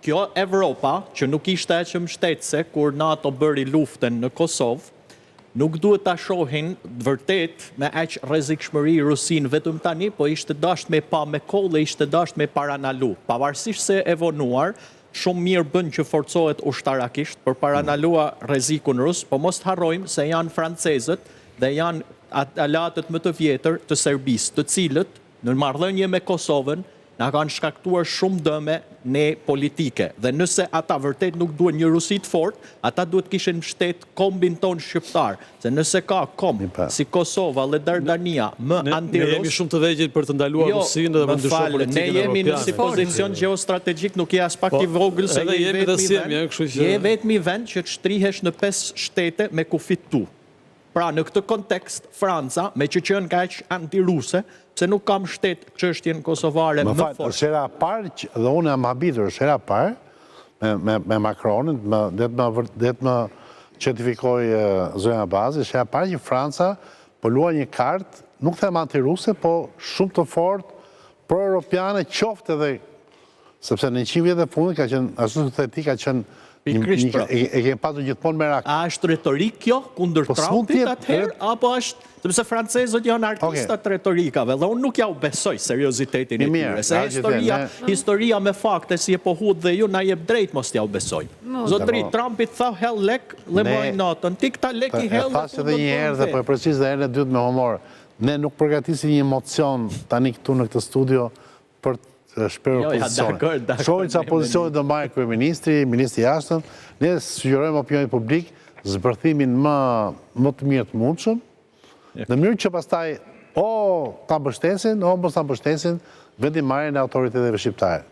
kjo Evropa, që nuk ishte e që mbështetëse kur NATO bëri luftën në Kosovë, nuk duhet ta shohin vërtet me aq rrezikshmëri Rusin vetëm tani, po ishte dasht me pa me kollë, ishte dasht me paranalu. Pavarësisht se e vonuar, shumë mirë bën që forcohet ushtarakisht për paranalua rrezikun rus, po mos harrojmë se janë francezët dhe janë alatët më të vjetër të Serbisë, të cilët në marrëdhënie me Kosovën na kanë shkaktuar shumë dëme ne politike. Dhe nëse ata vërtet nuk duhen një Rusi të fortë, ata duhet kishin mbështet kombin ton shqiptar. Se nëse ka komb si Kosova dhe Dardania më anti-rus, ne jemi shumë të vegjël për të ndaluar Rusinë dhe për ndryshuar politikën europiane. Ne jemi në si pozicion geostrategjik, nuk je as pak i vogël se je vetmi vend që të shtrihesh në 5 shtete me kufit tu. Pra në këtë kontekst, Franca, me që qenë kaq anti-ruse, se nuk kam shtet çështjen kosovare më fort. Shera parë, dhe unë jam habitur, shera parë, me Macronin, dhe të më certifikoj zonja bazë, shera parë që Franca po luaj një kartë, nuk them anti-ruse, po shumë të fort, pro-europiane, qoftë edhe, sepse në 100 vjet e fundit ka qenë, ashtu të theti, ka qenë e ke patur gjithmonë merak. A është retorik kjo kundër Trumpit atëherë, apo është, sepse francezët janë artistat retorikave, dhe unë nuk ja u besoj seriozitetin e tyre, se historia me fakte si e pohut dhe ju na jep drejt mos t'ja u besoj. Zotri, Trumpit tha hell lek, dhe moj natën, ti këta lek i hell dhe ku dhe një herë dhe po e precis dhe herë e dytë me humor, ne nuk përgatisim një emocion tani këtu në këtë studio për shperë opozicione. Shohin që opozicione do marrë kryeministri, ministri jashtëm, ne sugjerojmë opinionit publik zbërthimin më të mirë të mundshëm, në mënyrë që pastaj o ta mbështesin, o mos ta mbështesin vendimarrjen e autoriteteve shqiptare.